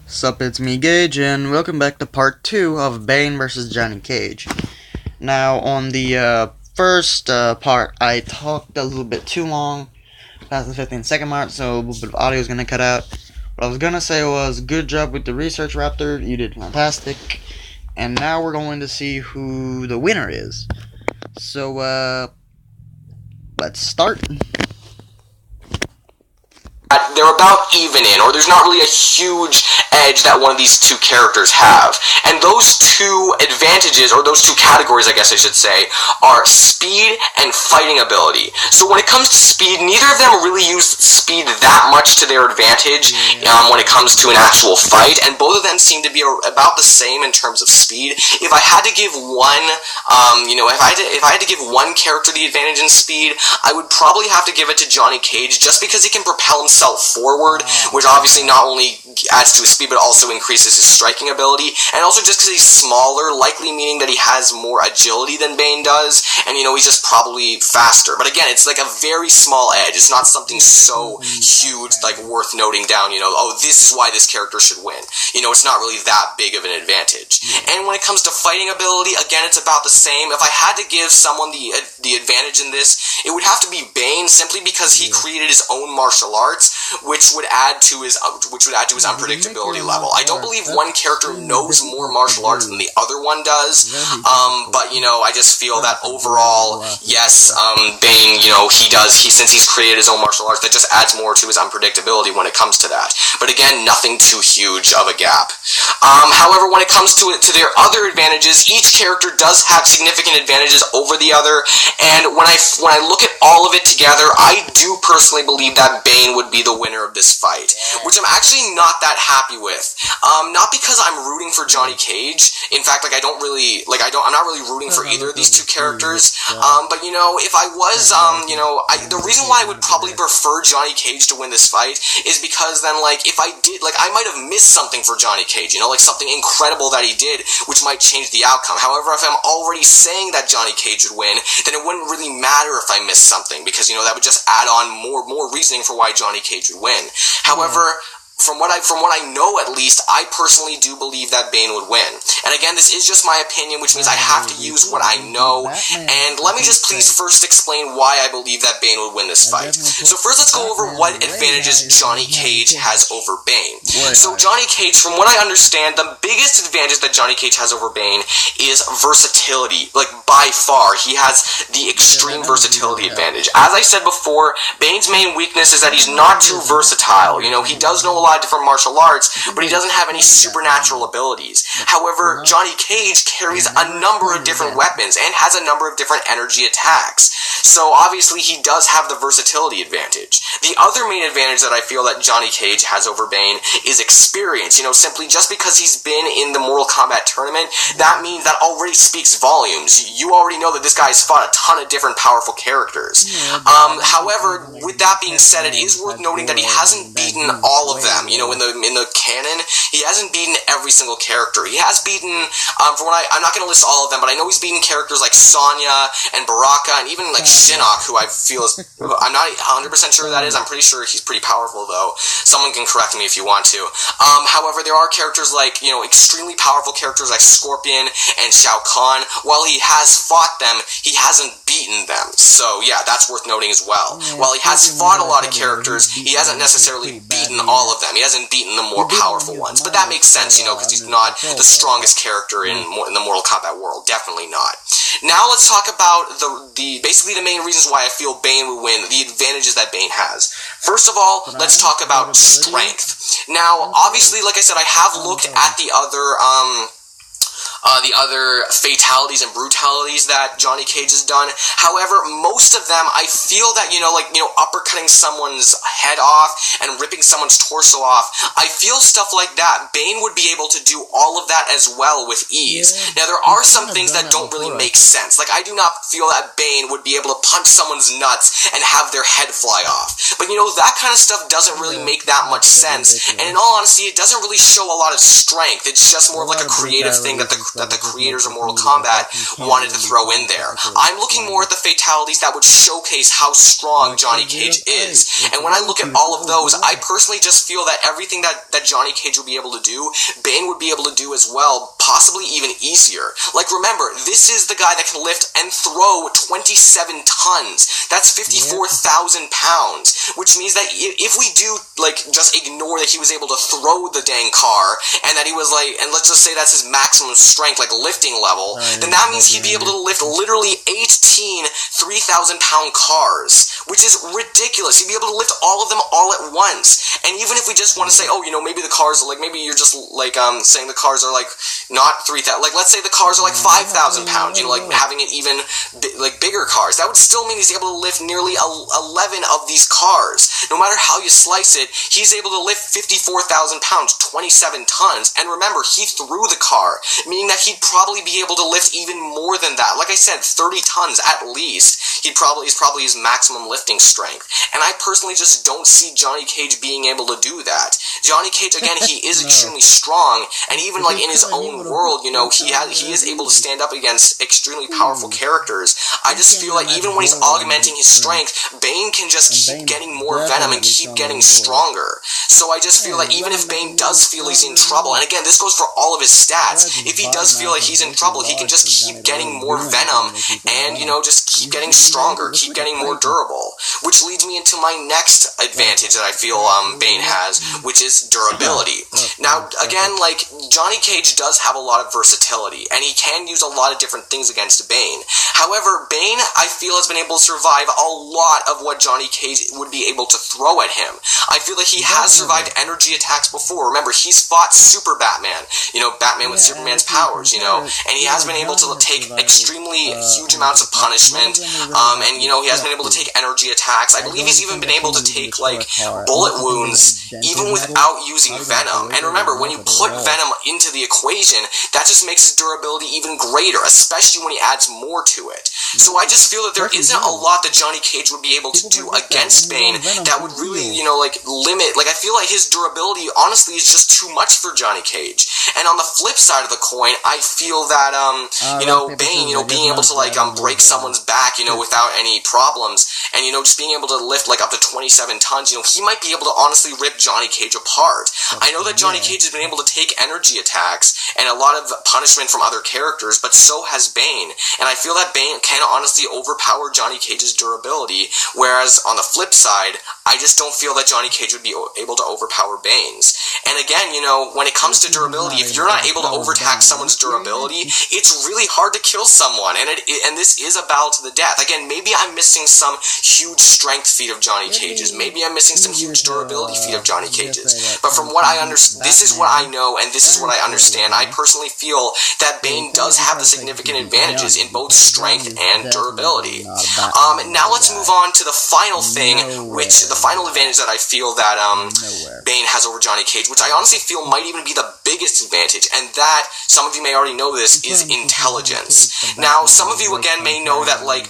Sup, it's me, Gage, and welcome back to part 2 of Bane vs. Johnny Cage. Now, on the first part, I talked a little bit too long, past the 15-second mark, so a little bit of audio is going to cut out. What I was going to say was, good job with the research, Raptor, you did fantastic. And now we're going to see who the winner is. So, let's start. They're about even in, or there's not really a huge edge that one of these two characters have. And those two advantages, or those two categories, I guess I should say, are speed and fighting ability. So when it comes to speed, neither of them really use speed that much to their advantage when it comes to an actual fight, and both of them seem to be about the same in terms of speed. If I had to give one, if I had to give one character the advantage in speed, I would probably have to give it to Johnny Cage, just because he can propel himself forward, which obviously not only adds to his speed but also increases his striking ability, and also just because he's smaller, likely meaning that he has more agility than Bane does, and he's just probably faster. But again, it's like a very small edge. It's not something so huge, like worth noting down, oh, this is why this character should win. It's not really that big of an advantage. And when it comes to fighting ability, again, it's about the same. If I had to give someone the advantage in this, it would have to be Bane, simply because he created his own martial arts, which would add to his unpredictability level. I don't believe one character knows more martial arts than the other one does, but I just feel that overall, yes, Bane, since he's created his own martial arts, that just adds more to his unpredictability when it comes to that. But again, nothing too huge of a gap. However, when it comes to their other advantages, each character does have significant advantages over the other, and when I look at all of it together, I do personally believe that Bane would be the winner of this fight, which I'm actually not that happy with. Not because I'm rooting for Johnny Cage. In fact, I'm not really rooting for either of these two characters. But if I was, the reason why I would probably prefer Johnny Cage to win this fight is because then, if I did, I might have missed something for Johnny Cage, something incredible that he did, which might change the outcome. However, if I'm already saying that Johnny Cage would win, then it wouldn't really matter if I missed something, because, that would just add on more reasoning for why Johnny Cage would win. However, from what I know, at least, I personally do believe that Bane would win. And again, this is just my opinion, which means I have to use what I know. And let me just please first explain why I believe that Bane would win this fight. So first, let's go over what advantages Johnny Cage has over Bane. So Johnny Cage, from what I understand, the biggest advantage that Johnny Cage has over Bane is versatility. By far, he has the extreme versatility advantage. As I said before, Bane's main weakness is that he's not too versatile. He does know a lot of different martial arts, but he doesn't have any supernatural abilities. However, Johnny Cage carries a number of different weapons and has a number of different energy attacks. So obviously he does have the versatility advantage. The other main advantage that I feel that Johnny Cage has over Bane is experience. Simply just because he's been in the Mortal Kombat tournament, that means that already speaks volumes. You already know that this guy has fought a ton of different powerful characters. However, with that being said, it is worth noting that he hasn't beaten all of them. In the canon, he hasn't beaten every single character. He has beaten, I'm not going to list all of them, but I know he's beaten characters like Sonya and Baraka, and even Shinnok, who I feel is, I'm not 100% sure who that is. I'm pretty sure he's pretty powerful, though. Someone can correct me if you want to. However, there are characters like, extremely powerful characters like Scorpion and Shao Kahn. While he has fought them, he hasn't beaten them. So, yeah, that's worth noting as well. While he has fought a lot of characters, he hasn't necessarily beaten all of them. He hasn't beaten the more powerful ones. But that makes sense, because he's not the strongest character in the Mortal Kombat world. Definitely not. Now let's talk about basically the main reasons why I feel Bane would win, the advantages that Bane has. First of all, let's talk about strength. Now, obviously, like I said, I have looked at the other fatalities and brutalities that Johnny Cage has done. However, most of them, I feel that, uppercutting someone's head off and ripping someone's torso off, I feel stuff like that. Bane would be able to do all of that as well with ease. Now, there are some things that don't really make sense. I do not feel that Bane would be able to punch someone's nuts and have their head fly off. But, that kind of stuff doesn't really make that much sense. And in all honesty, it doesn't really show a lot of strength. It's just more of a creative thing that the that the creators of Mortal Kombat wanted to throw in there. I'm looking more at the fatalities that would showcase how strong Johnny Cage is. And when I look at all of those, I personally just feel that everything that Johnny Cage would be able to do, Bane would be able to do as well, possibly even easier. Like, remember, this is the guy that can lift and throw 27 tons. That's 54,000 pounds, which means that if we do, like, just ignore that he was able to throw the dang car, and that he was, like, and let's just say that's his maximum strength, like, lifting level, then that means he'd be able to lift literally 18 3,000-pound cars, which is ridiculous. He'd be able to lift all of them all at once. And even if we just want to say, oh, you know, maybe the cars, like, maybe you're just, like, saying the cars are, like, not 3,000, like, let's say the cars are, like, 5,000 pounds, you know, like, having it even, like, bigger cars. That would still mean he's able to lift nearly 11 of these cars. No matter how you slice it, he's able to lift 54,000 pounds, 27 tons. And remember, he threw the car, meaning that he'd probably be able to lift even more than that. Like I said, 30 tons at least. Is probably his maximum lifting strength. And I personally just don't see Johnny Cage being able to do that. Johnny Cage, again, he is extremely strong, and even, like, in his own world, you know, he is able to stand up against extremely powerful characters. I just feel like even when he's augmenting his strength, Bane can just keep getting more venom and keep getting stronger. So I just feel like even if Bane does feel he's in trouble, and again, this goes for all of his stats, if he does feel like he's in trouble, he can just keep getting more venom and, you know, just keep getting stronger, keep getting more durable. Which leads me into my next advantage that I feel Bane has, which is durability. Now, again, like, Johnny Cage does have a lot of versatility, and he can use a lot of different things against Bane. However, Bane, I feel, has been able to survive a lot of what Johnny Cage would be able to throw at him. I feel that he has survived energy attacks before. Remember, he's fought Super Batman, you know, Batman with Superman's powers, you know, and he has been able to take extremely huge amounts of punishment, and, you know, he has been able to take energy attacks. I believe he's even been able to take, like, bullet wounds even without using venom. And remember, when you put venom into the equation, that just makes his durability even greater, especially when he adds more to it. So I just feel that there isn't a lot that Johnny Cage would be able to do against Bane that would really, you know, like, limit, like, I feel like his durability, honestly, is just too much for Johnny Cage. And on the flip side of the coin, I feel that, you know, Bane, you know, being able to, like, break someone's back, you know, without any problems, and, you know, just being able to lift, like, up to 27 tons, you know, he might be able to honestly rip Johnny Cage apart. I know that Johnny Cage has been able to take energy attacks and a lot of punishment from other characters, but so has Bane. And I feel that Bane can honestly overpower Johnny Cage's durability, whereas on the flip side, I just don't feel that Johnny Cage would be able to overpower Bane's. And again, you know, when it comes to durability, if you're not able to overtake someone's durability, it's really hard to kill someone, and this is a battle to the death. Again, maybe I'm missing some huge strength feat of Johnny Cage's. Maybe I'm missing some huge durability feat of Johnny Cage's. But from what I understand, this is what I know, and this is what I understand. I personally feel that Bane does have the significant advantages in both strength and durability. Now let's move on to the final thing, which the final advantage that I feel that Bane has over Johnny Cage, which I honestly feel might even be the biggest advantage, and that, some of you may already know this, is intelligence. Now, some of you, again, may know that, like,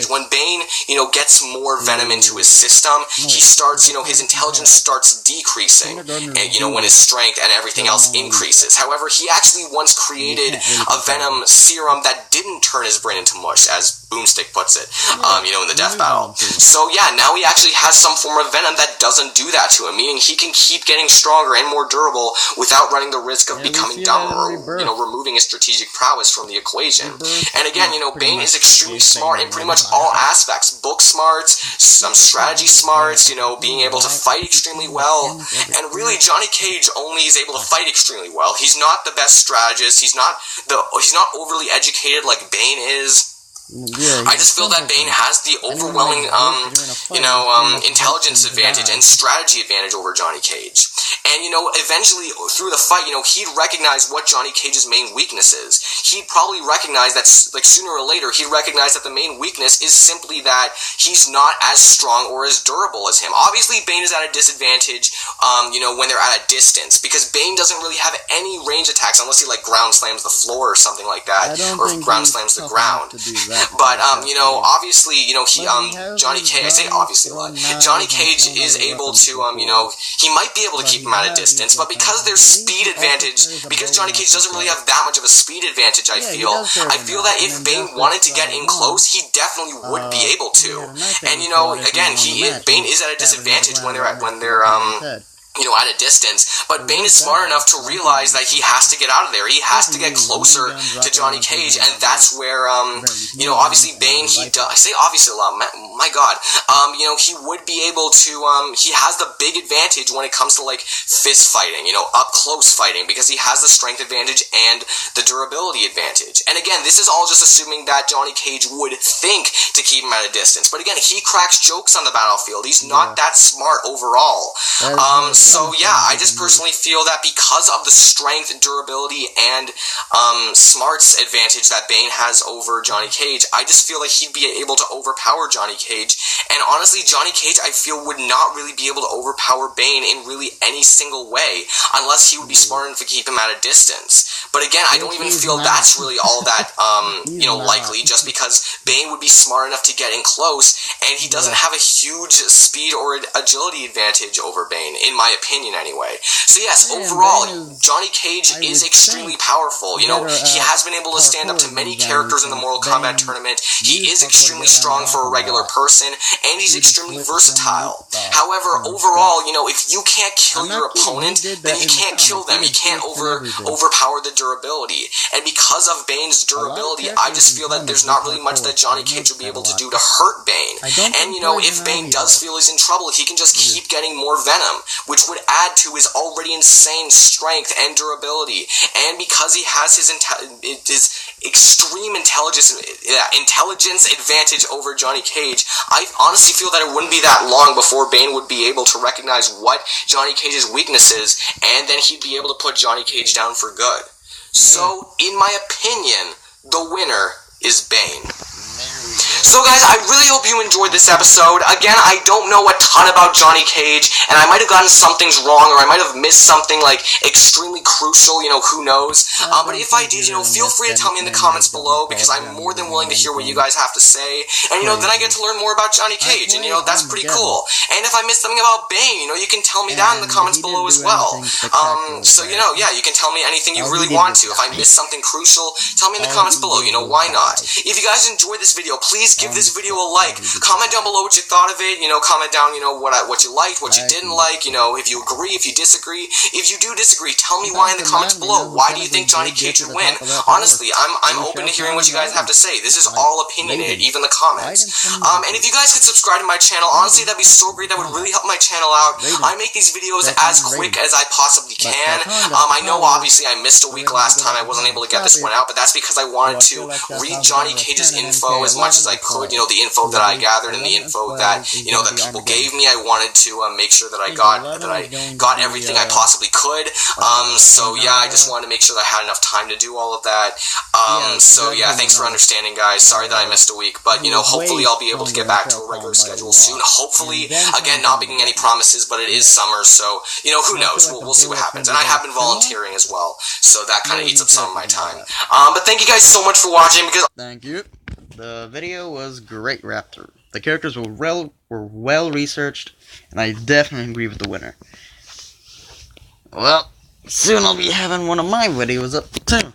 when Bane, you know, gets more venom into his system, he starts, you know, his intelligence starts decreasing, and, you know, when his strength and everything else increases. However, he actually once created a venom serum that didn't turn his brain into mush, as Boomstick puts it, you know, in the death battle. So, yeah, now he actually has some form of venom that doesn't do that to him, meaning he can keep getting stronger and more durable without running the risk of becoming dumb or, you know, removing his strategic prowess from the equation. And again, you know, Bane is extremely smart in pretty much all aspects. Book smarts, some strategy smarts, you know, being able to fight extremely well. And really, Johnny Cage only is able to fight extremely well. He's not the best strategist. He's not overly educated like Bane is. I just feel that Bane has the overwhelming, intelligence advantage and strategy advantage over Johnny Cage. And, you know, eventually, through the fight, you know, he'd recognize what Johnny Cage's main weakness is. He'd probably recognize that, like, sooner or later, he'd recognize that the main weakness is simply that he's not as strong or as durable as him. Obviously, Bane is at a disadvantage, you know, when they're at a distance, because Bane doesn't really have any range attacks unless he, like, ground slams the floor or something like that, or ground slams the ground. But obviously, Johnny Cage. I say obviously a lot. Johnny Cage is able to, he might be able to keep him at a distance, but because there's speed advantage, because Johnny Cage doesn't really have that much of a speed advantage, I feel that if Bane wanted to get in close, he definitely would be able to. And again, Bane is at a disadvantage when they're at a distance, but Bane is smart enough to realize that he has to get out of there. He has to get closer to Johnny Cage, and that's where, obviously Bane, I say obviously a lot, my god, he would be able to, he has the big advantage when it comes to, like, fist fighting, up close fighting, because he has the strength advantage and the durability advantage. And again, this is all just assuming that Johnny Cage would think to keep him at a distance. But again, he cracks jokes on the battlefield. He's not that smart overall. So yeah, I just personally feel that because of the strength, durability, and smarts advantage that Bane has over Johnny Cage, I just feel like he'd be able to overpower Johnny Cage. And honestly, Johnny Cage, I feel, would not really be able to overpower Bane in really any single way, unless he would be smart enough to keep him at a distance. But again, I don't even feel that's really all that, likely, just because Bane would be smart enough to get in close, and he doesn't have a huge speed or agility advantage over Bane, in my opinion anyway. So yes, overall, Johnny Cage is extremely powerful. He has been able to stand up to many characters in the Mortal Kombat tournament. He is extremely strong for a regular person, and he's extremely versatile. However, overall, if you can't kill your opponent, then you can't kill them. You can't overpower the durability. And because of Bane's durability, I just feel that there's not really much that Johnny Cage would be able to do to hurt Bane. And if Bane does feel he's in trouble, he can just keep getting more venom, which would add to his already insane strength and durability. And because he has his extreme intelligence advantage over Johnny Cage, I honestly feel that it wouldn't be that long before Bane would be able to recognize what Johnny Cage's weakness is, and then he'd be able to put Johnny Cage down for good. So, in my opinion, the winner is Bane. So guys, I really hope you enjoyed this episode. Again, I don't know a ton about Johnny Cage, and I might have gotten some things wrong, or I might have missed something, like, extremely crucial, who knows. But if I did, feel free to tell me in the comments below, because I'm more than willing to hear what you guys have to say. And, then I get to learn more about Johnny Cage, and, that's pretty cool. And if I missed something about Bane, you can tell me that in the comments below as well. So, yeah, you can tell me anything you really want to. If I missed something crucial, tell me in the comments below, why not? If you guys enjoyed this video, please give this video a like. Comment down below what you thought of it. Comment down, what you liked, what you didn't like. If you agree, if you disagree. If you do disagree, tell me why in the comments below. Why do you think Johnny Cage would win? Honestly, I'm open to hearing what you guys have to say. This is all opinionated, even the comments. And if you guys could subscribe to my channel, honestly, that'd be so great. That would really help my channel out. I make these videos as quick as I possibly can. I know, obviously, I missed a week last time. I wasn't able to get this one out, but that's because I wanted to read Johnny Cage's info as much as I could. The info that I gathered and the info that that people gave me. I wanted to make sure that I got everything I possibly could. So yeah, I just wanted to make sure that I had enough time to do all of that. So yeah, thanks for understanding, guys. Sorry that I missed a week, but hopefully I'll be able to get back to a regular schedule soon. Hopefully, again, not making any promises, but it is summer, so who knows? We'll see what happens. And I have been volunteering as well, so that kind of eats up some of my time. But thank you guys so much for watching. Thank you. The video was great, Raptor. The characters were well researched, and I definitely agree with the winner. Well, soon I'll be having one of my videos up too.